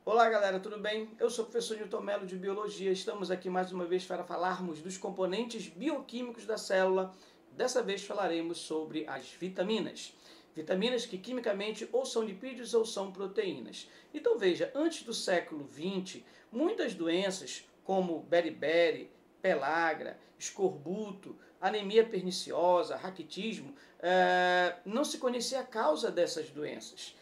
Olá galera, tudo bem? Eu sou o professor Newton Mello de Biologia. Estamos aqui mais uma vez para falarmos dos componentes bioquímicos da célula. Dessa vez falaremos sobre as vitaminas. Vitaminas que quimicamente ou são lipídios ou são proteínas. Então veja, antes do século XX, muitas doenças como beriberi, pellagra, escorbuto, anemia perniciosa, raquitismo, não se conhecia a causa dessas doenças.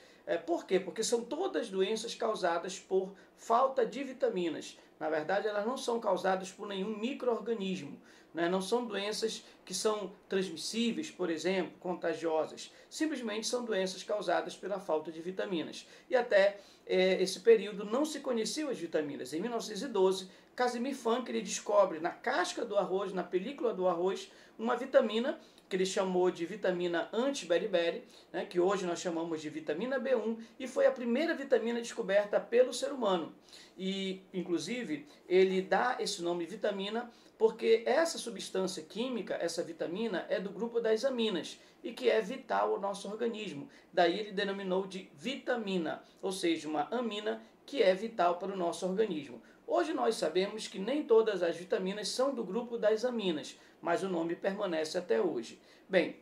Por quê? Porque são todas doenças causadas por falta de vitaminas. Na verdade, elas não são causadas por nenhum micro-organismo, né? Não são doenças que são transmissíveis, por exemplo, contagiosas. Simplesmente são doenças causadas pela falta de vitaminas. E até esse período não se conheciam as vitaminas. Em 1912, Casimir Funk ele descobre na casca do arroz, na película do arroz, uma vitamina que ele chamou de vitamina anti-beriberi, né, que hoje nós chamamos de vitamina B1, e foi a primeira vitamina descoberta pelo ser humano. E, inclusive, ele dá esse nome vitamina porque essa substância química, essa vitamina, é do grupo das aminas e que é vital ao nosso organismo. Daí ele denominou de vitamina, ou seja, uma amina que é vital para o nosso organismo. Hoje nós sabemos que nem todas as vitaminas são do grupo das aminas, mas o nome permanece até hoje. Bem,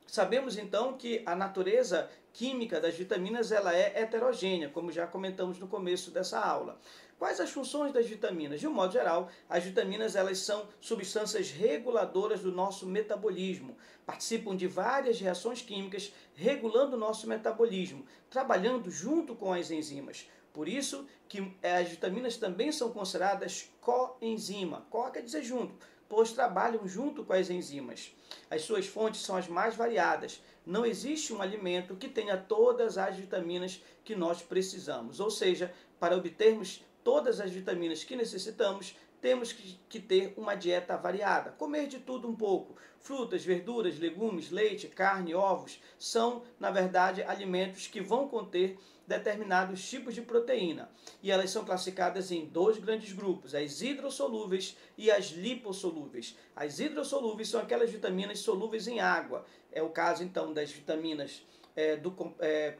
sabemos então que a natureza química das vitaminas ela é heterogênea, como já comentamos no começo dessa aula. Quais as funções das vitaminas? De um modo geral, as vitaminas elas são substâncias reguladoras do nosso metabolismo, participam de várias reações químicas regulando o nosso metabolismo, trabalhando junto com as enzimas. Por isso que as vitaminas também são consideradas coenzima. Co quer dizer junto, pois trabalham junto com as enzimas. As suas fontes são as mais variadas. Não existe um alimento que tenha todas as vitaminas que nós precisamos. Ou seja, para obtermos todas as vitaminas que necessitamos, temos que ter uma dieta variada. Comer de tudo um pouco. Frutas, verduras, legumes, leite, carne, ovos são, na verdade, alimentos que vão conter determinados tipos de proteína. E elas são classificadas em dois grandes grupos, as hidrossolúveis e as lipossolúveis. As hidrossolúveis são aquelas vitaminas solúveis em água. É o caso, então, das vitaminas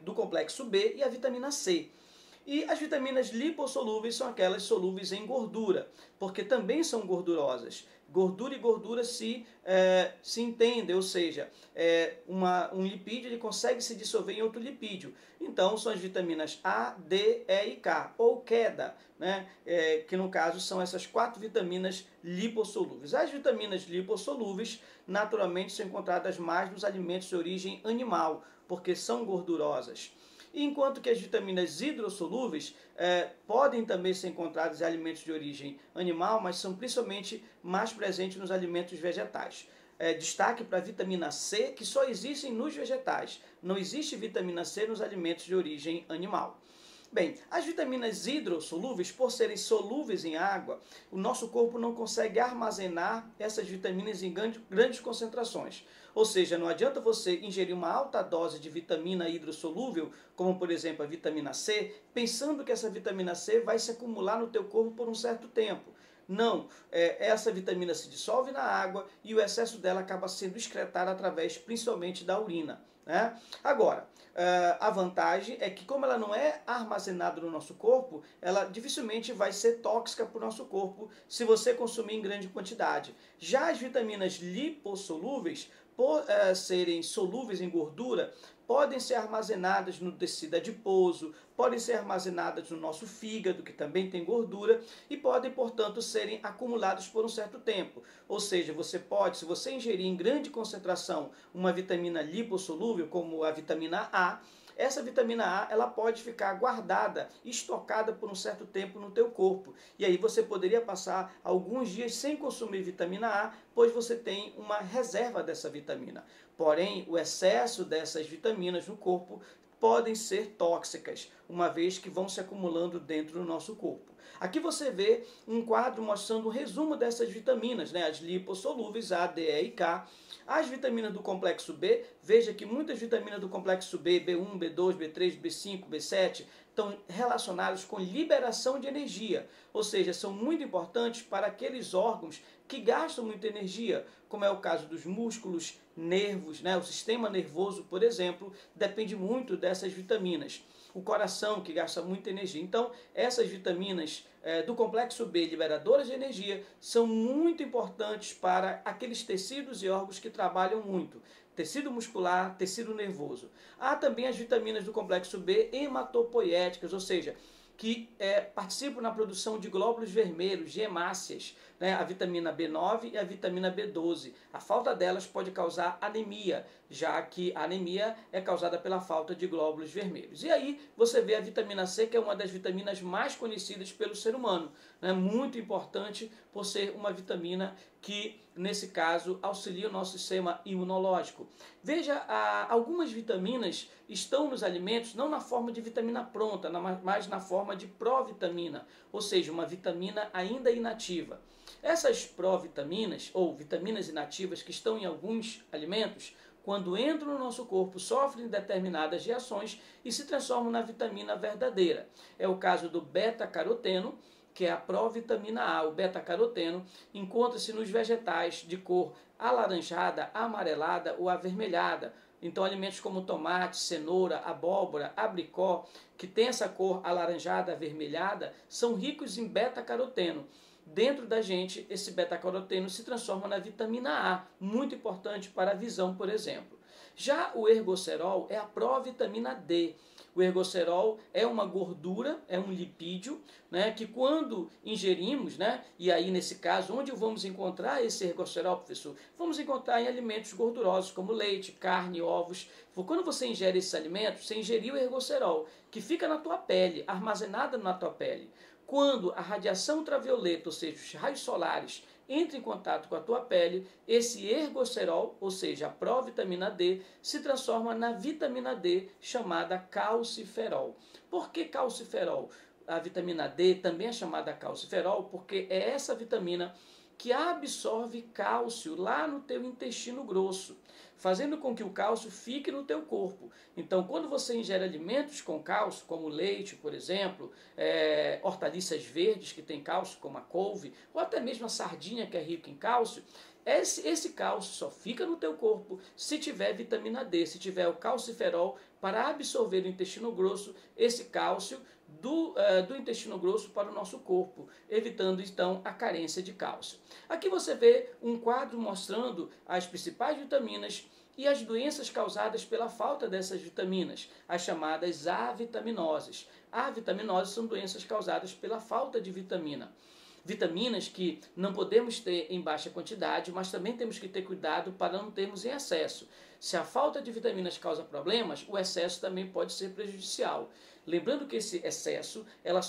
do complexo B e a vitamina C. E as vitaminas lipossolúveis são aquelas solúveis em gordura, porque também são gordurosas. Gordura e gordura se entendem, ou seja, um lipídio ele consegue se dissolver em outro lipídio. Então são as vitaminas A, D, E e K, ou queda, né? Que no caso são essas 4 vitaminas lipossolúveis. As vitaminas lipossolúveis naturalmente são encontradas mais nos alimentos de origem animal, porque são gordurosas. Enquanto que as vitaminas hidrossolúveis podem também ser encontradas em alimentos de origem animal, mas são principalmente mais presentes nos alimentos vegetais. Destaque para a vitamina C, que só existe nos vegetais. Não existe vitamina C nos alimentos de origem animal. Bem, as vitaminas hidrossolúveis, por serem solúveis em água, o nosso corpo não consegue armazenar essas vitaminas em grandes concentrações. Ou seja, não adianta você ingerir uma alta dose de vitamina hidrossolúvel, como por exemplo a vitamina C, pensando que essa vitamina C vai se acumular no teu corpo por um certo tempo. Não, essa vitamina se dissolve na água e o excesso dela acaba sendo excretado através principalmente da urina, né? Agora, a vantagem é que como ela não é armazenada no nosso corpo, ela dificilmente vai ser tóxica para o nosso corpo se você consumir em grande quantidade. Já as vitaminas lipossolúveis, por serem solúveis em gordura, podem ser armazenadas no tecido adiposo, podem ser armazenadas no nosso fígado, que também tem gordura, e podem, portanto, serem acumuladas por um certo tempo. Ou seja, você pode, se você ingerir em grande concentração uma vitamina lipossolúvel, como a vitamina A, essa vitamina A ela pode ficar guardada, estocada por um certo tempo no teu corpo. E aí você poderia passar alguns dias sem consumir vitamina A, pois você tem uma reserva dessa vitamina. Porém, o excesso dessas vitaminas no corpo podem ser tóxicas, uma vez que vão se acumulando dentro do nosso corpo. Aqui você vê um quadro mostrando um resumo dessas vitaminas, né? As lipossolúveis, A, D, E e K. As vitaminas do complexo B, veja que muitas vitaminas do complexo B, B1, B2, B3, B5, B7, estão relacionadas com liberação de energia, ou seja, são muito importantes para aqueles órgãos que gastam muita energia, como é o caso dos músculos, nervos, né? O sistema nervoso, por exemplo, depende muito dessas vitaminas. o coração, que gasta muita energia. Então, essas vitaminas do complexo B, liberadoras de energia, são muito importantes para aqueles tecidos e órgãos que trabalham muito. Tecido muscular, tecido nervoso. Há também as vitaminas do complexo B hematopoéticas, ou seja, que participam na produção de glóbulos vermelhos, de hemácias, né? A vitamina B9 e a vitamina B12. A falta delas pode causar anemia, já que a anemia é causada pela falta de glóbulos vermelhos. E aí você vê a vitamina C, que é uma das vitaminas mais conhecidas pelo ser humano, né? Muito importante por ser uma vitamina que, nesse caso, auxilia o nosso sistema imunológico. Veja, algumas vitaminas estão nos alimentos não na forma de vitamina pronta, mas na forma de provitamina, ou seja, uma vitamina ainda inativa. Essas provitaminas, ou vitaminas inativas que estão em alguns alimentos, quando entram no nosso corpo, sofrem determinadas reações e se transformam na vitamina verdadeira. É o caso do beta-caroteno, que é a provitamina A. O beta-caroteno encontra-se nos vegetais de cor alaranjada, amarelada ou avermelhada. Então, alimentos como tomate, cenoura, abóbora, abricó, que tem essa cor alaranjada, avermelhada, são ricos em beta-caroteno. Dentro da gente, esse beta-caroteno se transforma na vitamina A, muito importante para a visão, por exemplo. Já o ergocerol é a provitamina D. O ergocerol é uma gordura, é um lipídio, né, que quando ingerimos, né, e aí nesse caso, onde vamos encontrar esse ergocerol, professor? Vamos encontrar em alimentos gordurosos, como leite, carne, ovos. Quando você ingere esses alimentos, você ingeriu o ergocerol, que fica na tua pele, armazenado na tua pele. Quando a radiação ultravioleta, ou seja, os raios solares, entra em contato com a tua pele, esse ergocerol, ou seja, a provitamina D, se transforma na vitamina D, chamada calciferol. Por que calciferol? A vitamina D também é chamada calciferol porque é essa vitamina que absorve cálcio lá no teu intestino grosso, fazendo com que o cálcio fique no teu corpo. Então, quando você ingere alimentos com cálcio, como leite, por exemplo, hortaliças verdes que têm cálcio, como a couve, ou até mesmo a sardinha, que é rica em cálcio, esse cálcio só fica no teu corpo se tiver vitamina D, se tiver o calciferol para absorver do intestino grosso esse cálcio do intestino grosso para o nosso corpo, evitando então a carência de cálcio. Aqui você vê um quadro mostrando as principais vitaminas e as doenças causadas pela falta dessas vitaminas, as chamadas avitaminoses. Avitaminoses são doenças causadas pela falta de vitamina. Vitaminas que não podemos ter em baixa quantidade, mas também temos que ter cuidado para não termos em excesso. Se a falta de vitaminas causa problemas, o excesso também pode ser prejudicial. Lembrando que esse excesso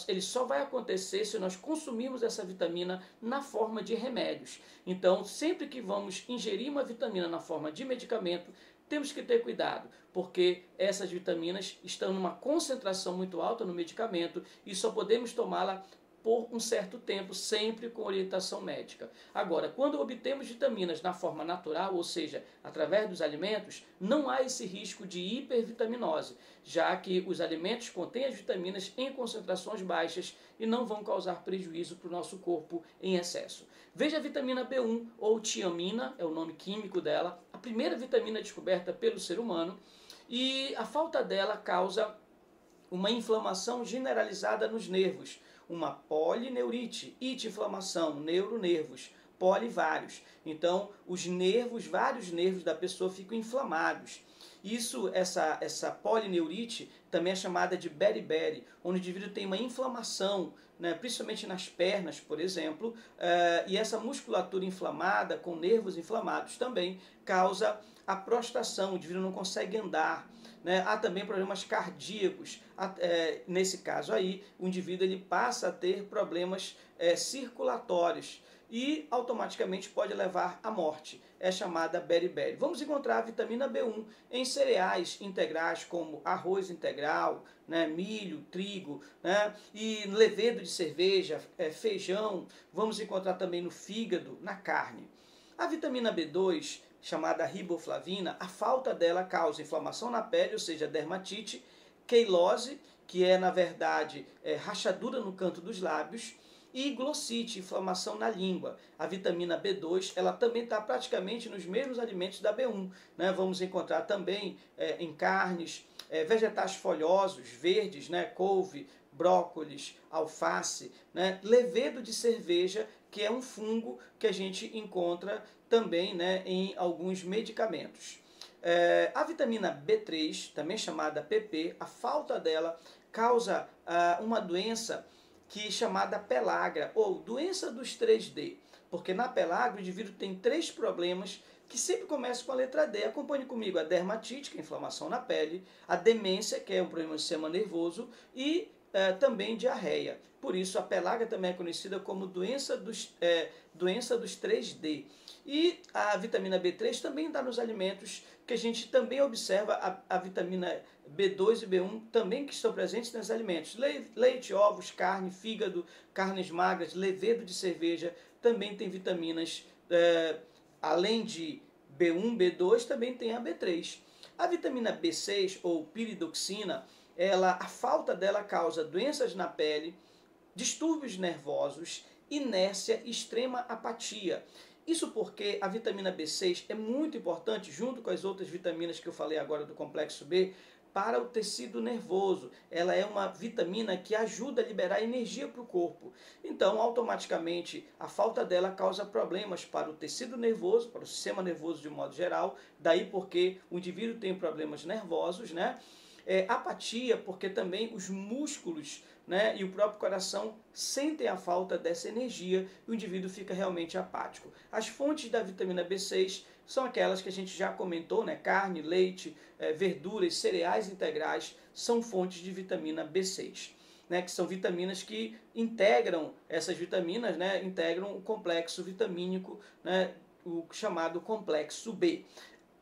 ele só vai acontecer se nós consumirmos essa vitamina na forma de remédios. Então, sempre que vamos ingerir uma vitamina na forma de medicamento, temos que ter cuidado, porque essas vitaminas estão numa concentração muito alta no medicamento e só podemos tomá-la por um certo tempo, sempre com orientação médica. Agora, quando obtemos vitaminas na forma natural, ou seja, através dos alimentos, não há esse risco de hipervitaminose, já que os alimentos contêm as vitaminas em concentrações baixas e não vão causar prejuízo para o nosso corpo em excesso. Veja a vitamina B1, ou tiamina, é o nome químico dela, a primeira vitamina descoberta pelo ser humano, e a falta dela causa uma inflamação generalizada nos nervos, uma polineurite, inflamação, neuronervos, polivários. Então, os nervos, vários nervos da pessoa ficam inflamados. Essa polineurite também é chamada de beriberi, onde o indivíduo tem uma inflamação, né, principalmente nas pernas, por exemplo, e essa musculatura inflamada, com nervos inflamados, também causa a prostração, o indivíduo não consegue andar. Né? Há também problemas cardíacos. Nesse caso aí, o indivíduo ele passa a ter problemas circulatórios e automaticamente pode levar à morte. É chamada beriberi. Vamos encontrar a vitamina B1 em cereais integrais como arroz integral, né, milho, trigo, né, e levedo de cerveja, feijão. Vamos encontrar também no fígado, na carne. A vitamina B2, chamada riboflavina, a falta dela causa inflamação na pele, ou seja, dermatite, queilose, que é na verdade rachadura no canto dos lábios, e glossite, inflamação na língua. A vitamina B2, ela também está praticamente nos mesmos alimentos da B1. Né? Vamos encontrar também em carnes, vegetais folhosos, verdes, né? Couve, brócolis, alface, né? Levedo de cerveja, que é um fungo que a gente encontra também, né, em alguns medicamentos. A vitamina B3, também chamada PP, a falta dela causa uma doença que é chamada pellagra, ou doença dos 3D, porque na pellagra o indivíduo tem 3 problemas que sempre começam com a letra D. Acompanhe comigo: a dermatite, que é a inflamação na pele, a demência, que é um problema do sistema nervoso, e também diarreia. Por isso a pellagra também é conhecida como doença dos 3D. E a vitamina B3 também dá nos alimentos, que a gente também observa a vitamina B2 e B1 também que estão presentes nos alimentos. Leite, ovos, carne, fígado, carnes magras, levedo de cerveja, também tem vitaminas, além de B1, B2, também tem a B3. A vitamina B6, ou piridoxina, a falta dela causa doenças na pele, distúrbios nervosos, inércia e extrema apatia. Isso porque a vitamina B6 é muito importante, junto com as outras vitaminas que eu falei agora do complexo B, para o tecido nervoso. Ela é uma vitamina que ajuda a liberar energia para o corpo. Então, automaticamente, a falta dela causa problemas para o tecido nervoso, para o sistema nervoso de modo geral. Daí porque o indivíduo tem problemas nervosos, né? Apatia, porque também os músculos, né, e o próprio coração sentem a falta dessa energia e o indivíduo fica realmente apático. As fontes da vitamina B6 são aquelas que a gente já comentou, né? Carne, leite, verduras, cereais integrais são fontes de vitamina B6. Né, que são vitaminas que integram, essas vitaminas, né, integram o complexo vitamínico, né, o chamado complexo B.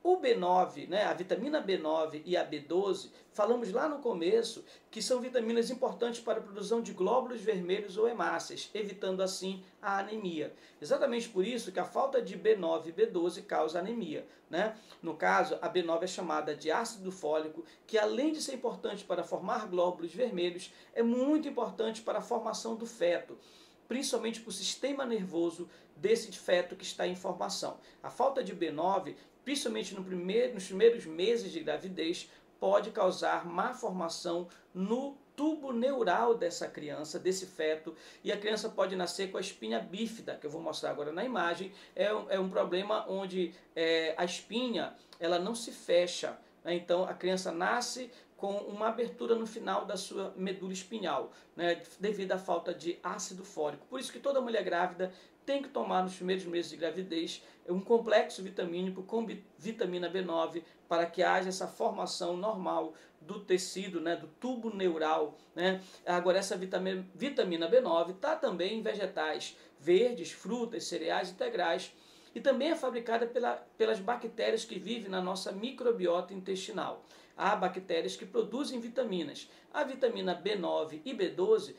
O B9, né, a vitamina B9 e a B12, falamos lá no começo que são vitaminas importantes para a produção de glóbulos vermelhos ou hemácias, evitando assim a anemia. Exatamente por isso que a falta de B9 e B12 causa anemia. Né? No caso, a B9 é chamada de ácido fólico, que além de ser importante para formar glóbulos vermelhos, é muito importante para a formação do feto, principalmente para o sistema nervoso desse feto que está em formação. A falta de B9, principalmente nos primeiros meses de gravidez, pode causar má formação no tubo neural dessa criança, desse feto, e a criança pode nascer com a espinha bífida, que eu vou mostrar agora na imagem. É um problema onde a espinha ela não se fecha, né? Então a criança nasce com uma abertura no final da sua medula espinhal, né, devido à falta de ácido fólico. Por isso que toda mulher grávida tem que tomar nos primeiros meses de gravidez um complexo vitamínico com vitamina B9 para que haja essa formação normal do tecido, né, do tubo neural. Né? Agora, essa vitamina B9 está também em vegetais verdes, frutas, cereais integrais, e também é fabricada pelas bactérias que vivem na nossa microbiota intestinal. Há bactérias que produzem vitaminas. A vitamina B9 e B12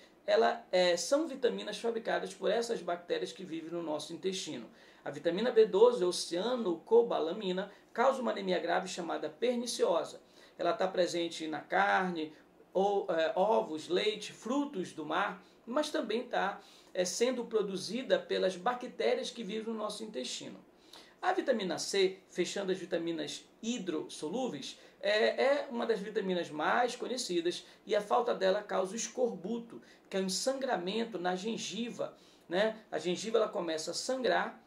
são vitaminas fabricadas por essas bactérias que vivem no nosso intestino. A vitamina B12, ou cianocobalamina, causa uma anemia grave chamada perniciosa. Ela está presente na carne, ovos, leite, frutos do mar, mas também está sendo produzida pelas bactérias que vivem no nosso intestino. A vitamina C, fechando as vitaminas hidrossolúveis, é uma das vitaminas mais conhecidas, e a falta dela causa o escorbuto, que é um sangramento na gengiva. Né? A gengiva ela começa a sangrar,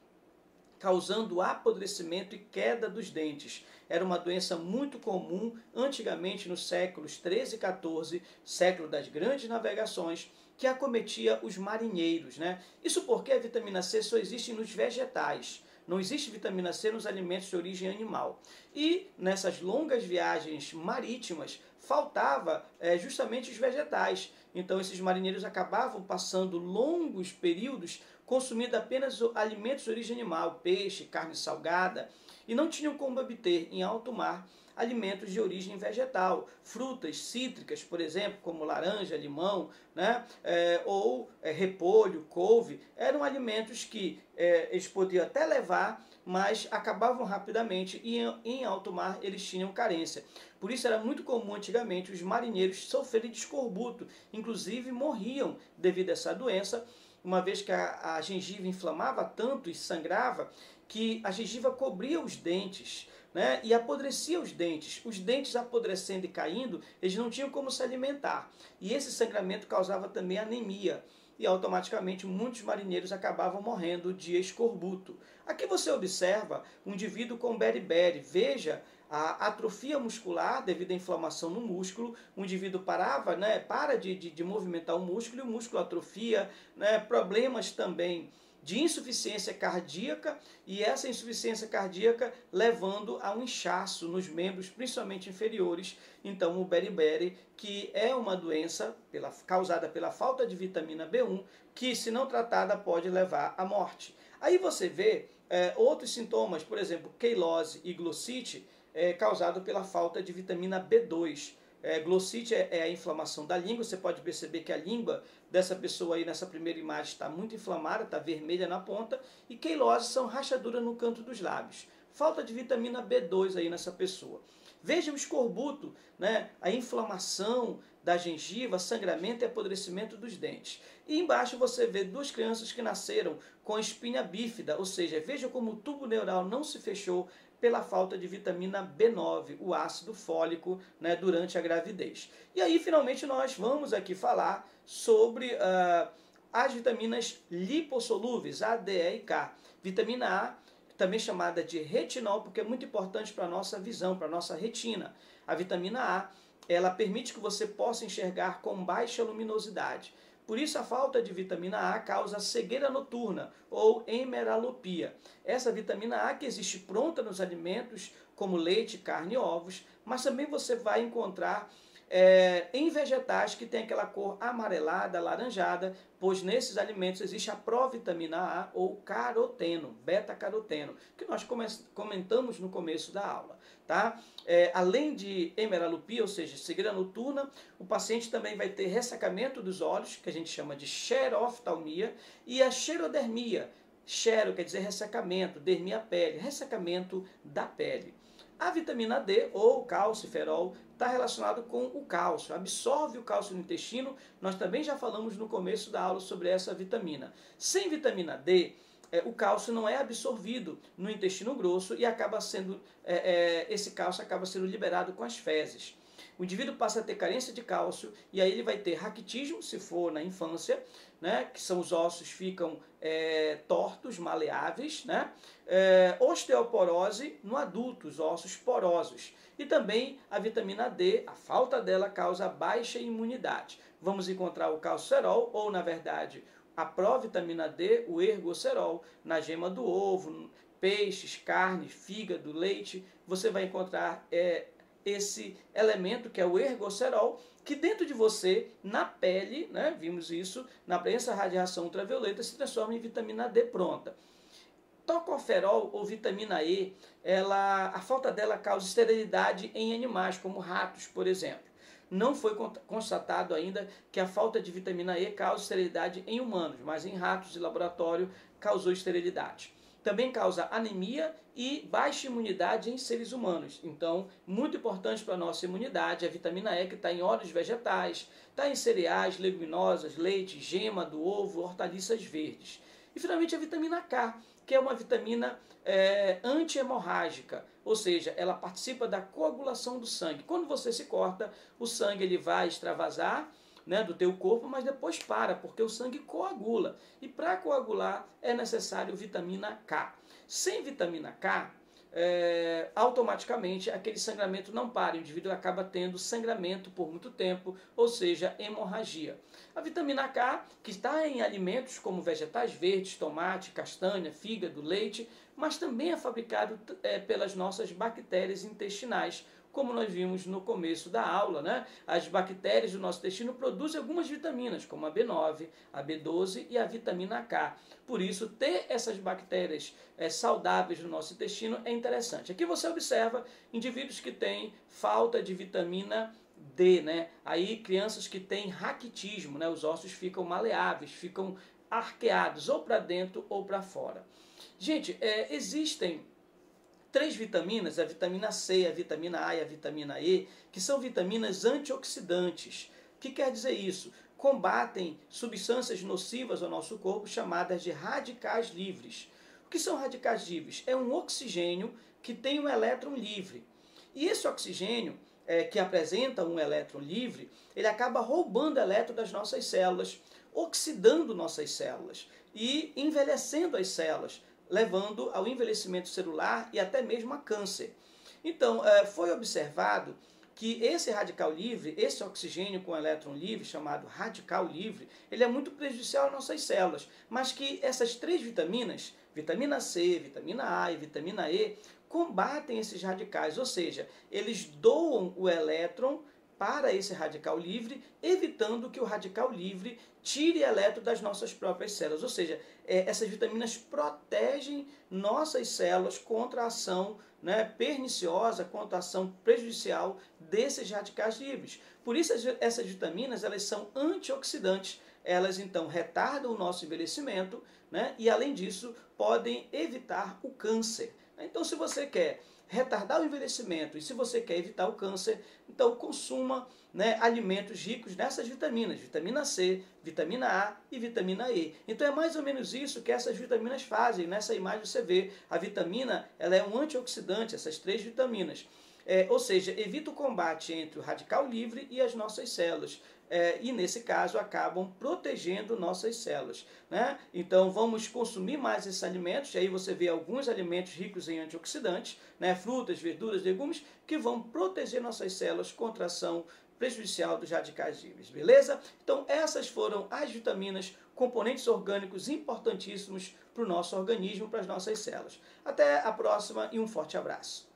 causando apodrecimento e queda dos dentes. Era uma doença muito comum antigamente nos séculos 13 e 14, século das grandes navegações, que acometia os marinheiros. Né? Isso porque a vitamina C só existe nos vegetais. Não existe vitamina C nos alimentos de origem animal. E nessas longas viagens marítimas, faltava justamente os vegetais. Então esses marinheiros acabavam passando longos períodos consumindo apenas alimentos de origem animal, peixe, carne salgada, e não tinham como obter em alto mar alimentos de origem vegetal, frutas cítricas, por exemplo, como laranja, limão, né? Ou repolho, couve, eram alimentos que eles podiam até levar, mas acabavam rapidamente e em alto mar eles tinham carência. Por isso era muito comum antigamente os marinheiros sofrerem de escorbuto, inclusive morriam devido a essa doença, uma vez que a gengiva inflamava tanto e sangrava, que a gengiva cobria os dentes, né, e apodrecia os dentes. Os dentes apodrecendo e caindo, eles não tinham como se alimentar. E esse sangramento causava também anemia. E automaticamente muitos marinheiros acabavam morrendo de escorbuto. Aqui você observa um indivíduo com beriberi. Veja a atrofia muscular devido à inflamação no músculo. O indivíduo parava, né, para de movimentar o músculo e o músculo atrofia, né, problemas também de insuficiência cardíaca, e essa insuficiência cardíaca levando a um inchaço nos membros, principalmente inferiores. Então o beriberi, que é uma doença causada pela falta de vitamina B1, que se não tratada pode levar à morte. Aí você vê outros sintomas, por exemplo, queilose e glossite, causado pela falta de vitamina B2. Glossite é a inflamação da língua. Você pode perceber que a língua dessa pessoa aí nessa primeira imagem está muito inflamada, está vermelha na ponta, e queilose são rachaduras no canto dos lábios. Falta de vitamina B2 aí nessa pessoa. Veja o escorbuto, né? A inflamação da gengiva, sangramento e apodrecimento dos dentes. E embaixo você vê duas crianças que nasceram com espinha bífida, ou seja, veja como o tubo neural não se fechou pela falta de vitamina B9, o ácido fólico, né, durante a gravidez. E aí, finalmente, nós vamos aqui falar sobre as vitaminas lipossolúveis, A, D, E e K. Vitamina A, também chamada de retinol, porque é muito importante para a nossa visão, para a nossa retina. A vitamina A, ela permite que você possa enxergar com baixa luminosidade. Por isso, a falta de vitamina A causa cegueira noturna ou hemeralopia. Essa vitamina A que existe pronta nos alimentos como leite, carne e ovos, mas também você vai encontrar em vegetais que tem aquela cor amarelada, alaranjada, pois nesses alimentos existe a provitamina A ou caroteno, beta-caroteno, que nós comentamos no começo da aula. Tá? Além de hemeralopia, ou seja, cegueira noturna, o paciente também vai ter ressecamento dos olhos, que a gente chama de xeroftalmia, e a xerodermia. Xero quer dizer ressecamento, dermia pele, ressecamento da pele. A vitamina D, ou calciferol, está relacionado com o cálcio, absorve o cálcio no intestino. Nós também já falamos no começo da aula sobre essa vitamina. Sem vitamina D, o cálcio não é absorvido no intestino grosso e acaba sendo, esse cálcio acaba sendo liberado com as fezes. O indivíduo passa a ter carência de cálcio e aí ele vai ter raquitismo, se for na infância, né, que são os ossos ficam tortos, maleáveis, né, osteoporose no adulto, os ossos porosos. E também a vitamina D, a falta dela causa baixa imunidade. Vamos encontrar o calciferol, ou na verdade a provitamina D, o ergocerol, na gema do ovo, peixes, carne, fígado, leite. Você vai encontrar esse elemento que é o ergocerol, que dentro de você, na pele, né, vimos isso, na presença da radiação ultravioleta, se transforma em vitamina D pronta. Tocoferol ou vitamina E, a falta dela causa esterilidade em animais, como ratos, por exemplo. Não foi constatado ainda que a falta de vitamina E causa esterilidade em humanos, mas em ratos de laboratório causou esterilidade. Também causa anemia e baixa imunidade em seres humanos. Então, muito importante para a nossa imunidade, a vitamina E que está em óleos vegetais, está em cereais, leguminosas, leite, gema do ovo, hortaliças verdes. E finalmente a vitamina K, que é uma vitamina anti-hemorrágica, ou seja, ela participa da coagulação do sangue. Quando você se corta, o sangue ele vai extravasar, né, do teu corpo, mas depois para, porque o sangue coagula. E para coagular é necessário vitamina K. Sem vitamina K, automaticamente aquele sangramento não para, o indivíduo acaba tendo sangramento por muito tempo, ou seja, hemorragia. A vitamina K, que está em alimentos como vegetais verdes, tomate, castanha, fígado, leite, mas também é fabricado pelas nossas bactérias intestinais, como nós vimos no começo da aula, né? As bactérias do nosso intestino produzem algumas vitaminas, como a B9, a B12 e a vitamina K. Por isso, ter essas bactérias saudáveis no nosso intestino é interessante. Aqui você observa indivíduos que têm falta de vitamina D, né? Aí crianças que têm raquitismo, né? Os ossos ficam maleáveis, ficam arqueados, ou para dentro ou para fora. Gente, existem 3 vitaminas, a vitamina C, a vitamina A e a vitamina E, que são vitaminas antioxidantes. O que quer dizer isso? Combatem substâncias nocivas ao nosso corpo chamadas de radicais livres. O que são radicais livres? É um oxigênio que tem um elétron livre. E esse oxigênio, que apresenta um elétron livre, ele acaba roubando elétron das nossas células, oxidando nossas células e envelhecendo as células, levando ao envelhecimento celular e até mesmo a câncer. Então, foi observado que esse radical livre, esse oxigênio com elétron livre, chamado radical livre, ele é muito prejudicial às nossas células, mas que essas três vitaminas, vitamina C, vitamina A e vitamina E, combatem esses radicais, ou seja, eles doam o elétron para esse radical livre, evitando que o radical livre tire elétron das nossas próprias células. Ou seja, essas vitaminas protegem nossas células contra a ação perniciosa, contra a ação prejudicial desses radicais livres. Por isso, essas vitaminas elas são antioxidantes. Elas, então, retardam o nosso envelhecimento, e, além disso, podem evitar o câncer. Então, se você quer retardar o envelhecimento e se você quer evitar o câncer, então consuma alimentos ricos nessas vitaminas, vitamina C, vitamina A e vitamina E. Então é mais ou menos isso que essas vitaminas fazem. Nessa imagem você vê a vitamina, ela é um antioxidante, essas três vitaminas. Ou seja, evita o combate entre o radical livre e as nossas células. E nesse caso acabam protegendo nossas células. Então vamos consumir mais esses alimentos, e aí você vê alguns alimentos ricos em antioxidantes, frutas, verduras, legumes, que vão proteger nossas células contra a ação prejudicial dos radicais livres, beleza? Então essas foram as vitaminas, componentes orgânicos importantíssimos para o nosso organismo, para as nossas células. Até a próxima e um forte abraço.